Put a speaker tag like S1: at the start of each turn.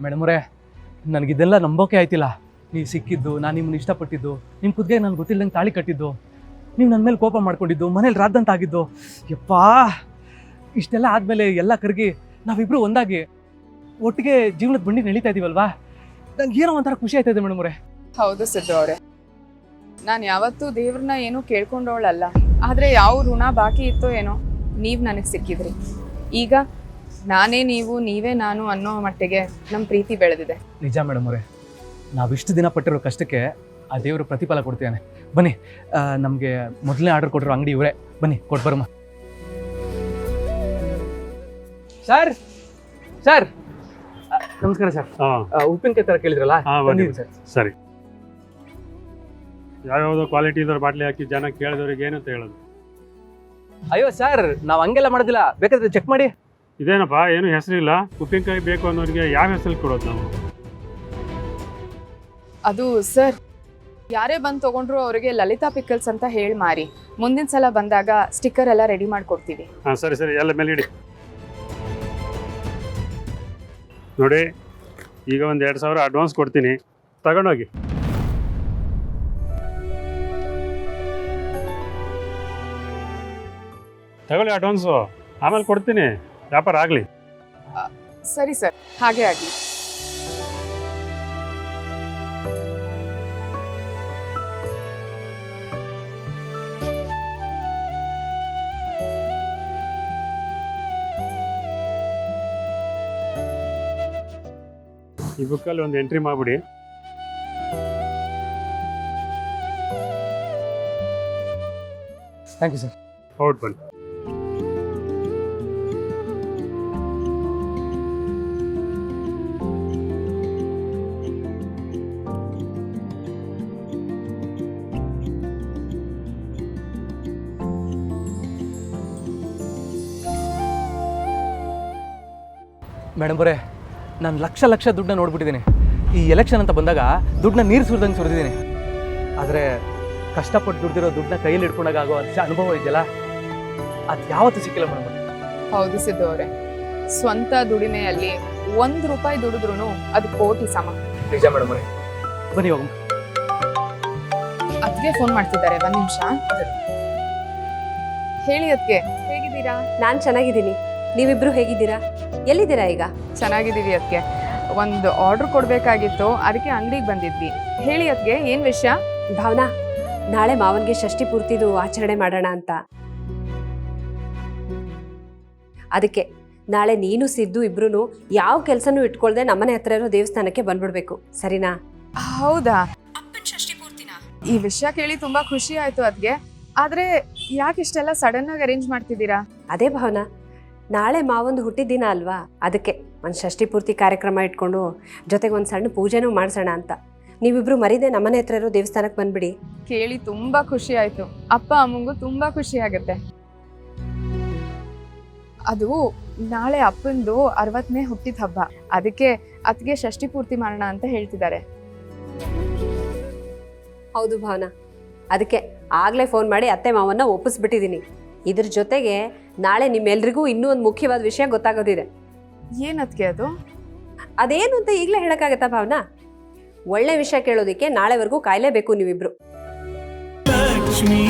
S1: ಮೇಡಮ್ರೇ, ನನಗಿದೆಲ್ಲ ನಂಬೋಕೆ ಆಯ್ತಿಲ್ಲ. ನೀವು ಸಿಕ್ಕಿದ್ದು, ನಾನು ನಿಮ್ಮನ್ನ ಇಷ್ಟಪಟ್ಟಿದ್ದು, ನಿಮ್ಮ ಕುದ್ಗೆ ನನಗೆ ಗೊತ್ತಿಲ್ಲದಂಗೆ ತಾಳಿ ಕಟ್ಟಿದ್ದು, ನೀವು ನನ್ನ ಮೇಲೆ ಕೋಪ ಮಾಡ್ಕೊಂಡಿದ್ದು, ಮನೇಲಿ ರಾದ್ದಂತ ಆಗಿದ್ದು, ಯಪ್ಪಾ ಇಷ್ಟೆಲ್ಲ ಆದಮೇಲೆ ಎಲ್ಲ ಕರಗಿ ನಾವಿಬ್ರು ಒಂದಾಗಿ ಒಟ್ಟಿಗೆ ಜೀವನದ ಬಂಡಿ ನಡೀತಾ ಇದೀವಲ್ವಾ, ನಂಗೆ ಏನೋ ಒಂಥರ ಖುಷಿ ಆಯ್ತಾ ಇದೆ ಮೇಡಮ್ರೇ.
S2: ಹೌದು ಸಿದ್ದು ಅವರೇ, ನಾನು ಯಾವತ್ತೂ ದೇವ್ರನ್ನ ಏನೂ ಕೇಳ್ಕೊಂಡವಳಲ್ಲ. ಆದರೆ ಯಾವ ಋಣ ಬಾಕಿ ಇತ್ತೋ ಏನೋ ನೀವು ನನಗೆ ಸಿಕ್ಕಿದ್ರಿ. ಈಗ ನಾನೇ ನೀವು, ನೀವೇ ನಾನು ಅನ್ನೋ ಮಟ್ಟಿಗೆ ನಮ್ಮ ಪ್ರೀತಿ ಬೆಳೆದಿದೆ.
S1: ನಿಜ ಮೇಡಮ್ರೇ, ನಾವಿಷ್ಟು ದಿನ ಪಟ್ಟಿರೋ ಕಷ್ಟಕ್ಕೆ ಆ ದೇವರು ಪ್ರತಿಫಲ ಕೊಡ್ತೇನೆ. ಬನ್ನಿ, ನಮಗೆ ಮೊದಲನೇ ಆರ್ಡರ್ ಕೊಟ್ಟಿರೋ ಅಂಗಡಿ ಇವರೇ, ಬನ್ನಿ ಕೊಟ್ಟು ಬರಮ್ಮ. ಸರ್ ಸರ್ ನಮಸ್ಕಾರ ಸರ್. ಉಪ್ಪಿನಕಾಯಿ ಥರ ಕೇಳಿದ್ರಲ್ಲ, ಸರ್.
S3: ಸರಿ, ಯಾವ್ಯಾವುದೋ ಕ್ವಾಲಿಟಿ ಇದ್ರ ಬಾಟ್ಲಿ ಹಾಕಿ ಜನ ಕೇಳಿದವ್ರಿಗೆ ಏನಂತ ಹೇಳೋದು?
S1: ಅಯ್ಯೋ ಸರ್, ನಾವು ಹಂಗೆಲ್ಲ ಮಾಡೋದಿಲ್ಲ, ಬೇಕಾದ್ರೆ ಚೆಕ್ ಮಾಡಿ.
S3: ಇದೇನಪ್ಪ, ಏನು ಹೆಸರಿಲ್ಲ, ಉಪ್ಪಿನಕಾಯಿ ಬೇಕು ಅನ್ನೋರಿಗೆ ಯಾವ ಹೆಸರಲ್ಲಿ ಕೊಡೋದು ನಾವು?
S2: ಅದು ಸರ್, ಯಾರೇ ಬಂದು ತೊಗೊಂಡ್ರು ಅವರಿಗೆ ಲಲಿತಾ ಪಿಕಲ್ಸ್ ಅಂತ ಹೇಳಿ ಮಾರಿ. ಮುಂದಿನ ಸಲ ಬಂದಾಗ ಸ್ಟಿಕ್ಕರ್ ಎಲ್ಲ ರೆಡಿ ಮಾಡಿಕೊಡ್ತೀವಿ.
S3: ಹಾಂ ಸರಿ ಸರಿ, ಎಲ್ಲ ಮೇಲೆ ಇಡಿ. ನೋಡಿ, ಈಗ ಒಂದು 2,000 ಅಡ್ವಾನ್ಸ್ ಕೊಡ್ತೀನಿ, ತಗೊಂಡೋಗಿ. ತಗೊಳ್ಳಿ ಅಡ್ವಾನ್ಸು, ಆಮೇಲೆ ಕೊಡ್ತೀನಿ, ವ್ಯಾಪಾರ ಆಗಲಿ.
S2: ಸರಿ ಸರ್, ಹಾಗೆ ಆಗಲಿ.
S3: ಈ ಬುಕ್ಕಲ್ಲಿ ಒಂದು ಎಂಟ್ರಿ ಮಾಡಿಬಿಡಿ.
S1: Thank you sir.
S3: ಔಟ್ ಬನ್ನಿ.
S1: ಮೇಡಮ್ರೇ, ನಾನು ಲಕ್ಷ ದುಡ್ಡನ್ನ ನೋಡ್ಬಿಟ್ಟಿದ್ದೀನಿ. ಈ ಎಲೆಕ್ಷನ್ ಅಂತ ಬಂದಾಗ ದುಡ್ಡನ್ನ ನೀರು ಸುರಿದಂಗೆ ಸುರಿದಿದ್ದೀನಿ. ಆದರೆ ಕಷ್ಟಪಟ್ಟು ದುಡ್ದಿರೋ ದುಡ್ಡನ್ನ ಕೈಯಲ್ಲಿ ಇಟ್ಕೊಂಡಾಗ ಆಗೋ ಅನುಭವ ಇದೆಯಲ್ಲ, ಅದು ಯಾವತ್ತೂ ಸಿಕ್ಕಿಲ್ಲ ಮೇಡಮ್.
S2: ಹೌದು ಸಿದ್ದು ಅವರೇ, ಸ್ವಂತ ದುಡಿಮೆಯಲ್ಲಿ 1 ರೂಪಾಯಿ ದುಡಿದ್ರೂ ಅದು ಕೋಟಿ ಸಮ.
S1: ನಿಜ ಮೇಡಮ್ರೇ. ಬನ್ನಿ ಹೋಗಮ್ಮ.
S2: ಅದಕ್ಕೆ ಫೋನ್ ಮಾಡ್ತಿದ್ದಾರೆ, 1 ನಿಮಿಷ. ಹೇಳಿ ಅದಕ್ಕೆ, ಹೇಗಿದ್ದೀರಾ?
S4: ನಾನು ಚೆನ್ನಾಗಿದ್ದೀನಿ, ನೀವಿಬ್ರು ಹೇಗಿದ್ದೀರಾ? ಎಲ್ಲಿದ್ದೀರಾ ಈಗ?
S2: ಚೆನ್ನಾಗಿದ್ದೀವಿ ಅದಕ್ಕೆ. ಒಂದು ಆರ್ಡರ್ ಕೊಡಬೇಕಾಗಿತ್ತು, ಅದಕ್ಕೆ ಅಂಗಡಿಗೆ ಬಂದಿದ್ವಿ. ಹೇಳಿ ಅದಕ್ಕೆ, ಏನು ವಿಷಯ?
S4: ಭಾವನಾ, ನಾಳೆ ಮಾವನಿಗೆ ಷಷ್ಠಿ ಪೂರ್ತಿದು ಆಚರಣೆ ಮಾಡೋಣ ಅಂತ. ಅದಕ್ಕೆ ನಾಳೆ ನೀನು ಸಿದ್ದು ಇಬ್ರು ಯಾವ ಕೆಲಸನೂ ಇಟ್ಕೊಳ್ದೆ ನಮ್ಮನೆ ಹತ್ರ ಇರೋ ದೇವಸ್ಥಾನಕ್ಕೆ ಬಂದ್ಬಿಡ್ಬೇಕು, ಸರಿನಾ?
S2: ಹೌದಾ? ಷಷ್ಠಿ ಪೂರ್ತಿನ? ಈ ವಿಷಯ ಕೇಳಿ ತುಂಬಾ ಖುಷಿ ಆಯ್ತು ಅದಕ್ಕೆ. ಆದ್ರೆ ಯಾಕೆ ಇಷ್ಟೆಲ್ಲ ಸಡನ್ ಆಗಿ ಅರೇಂಜ್ ಮಾಡ್ತಿದ್ದೀರಾ?
S4: ಅದೇ ಭಾವನಾ, ನಾಳೆ ಮಾವೊಂದು ಹುಟ್ಟಿದ ದಿನ ಅಲ್ವಾ, ಅದಕ್ಕೆ ಒಂದು ಷಷ್ಠಿ ಪೂರ್ತಿ ಕಾರ್ಯಕ್ರಮ ಇಟ್ಕೊಂಡು ಜೊತೆಗೆ ಒಂದು ಸಣ್ಣ ಪೂಜೆನೂ ಮಾಡಿಸೋಣ ಅಂತ. ನೀವಿಬ್ರು ಮರೀದೆ ನಮ್ಮನೆ ಹತ್ರ ಇರೋ ದೇವಸ್ಥಾನಕ್ಕೆ ಬಂದ್ಬಿಡಿ.
S2: ಕೇಳಿ ತುಂಬಾ ಖುಷಿ ಆಯ್ತು. ಅಪ್ಪ ಅಮ್ಮಂಗೂ ತುಂಬಾ ಖುಷಿ ಆಗುತ್ತೆ. ಅದು ನಾಳೆ ಅಪ್ಪಂದು 60ನೇ ಹುಟ್ಟಿದ ಹಬ್ಬ, ಅದಕ್ಕೆ ಅದಕ್ಕೆ ಷಷ್ಠಿ ಪೂರ್ತಿ ಮಾಡೋಣ ಅಂತ ಹೇಳ್ತಿದ್ದಾರೆ.
S4: ಹೌದು ಭಾವನಾ, ಅದಕ್ಕೆ ಆಗ್ಲೇ ಫೋನ್ ಮಾಡಿ ಅತ್ತೆ ಮಾವನ್ನ ಒಪ್ಪಿಸ್ಬಿಟ್ಟಿದ್ದೀನಿ. ಇದ್ರ ಜೊತೆಗೆ ನಾಳೆ ನಿಮ್ಮೆಲ್ರಿಗೂ ಇನ್ನೂ ಒಂದು ಮುಖ್ಯವಾದ ವಿಷಯ ಗೊತ್ತಾಗೋದಿದೆ.
S2: ಏನದಕ್ಕೆ ಅದು?
S4: ಅದೇನು ಅಂತ ಈಗಲೇ ಹೇಳಕ್ಕಾಗತ್ತಾ ಭಾವನಾ? ಒಳ್ಳೆ ವಿಷಯ ಕೇಳೋದಕ್ಕೆ ನಾಳೆವರೆಗೂ ಕಾಯಲೇಬೇಕು ನೀವಿಬ್ರು.
S5: ಲಕ್ಷ್ಮೀ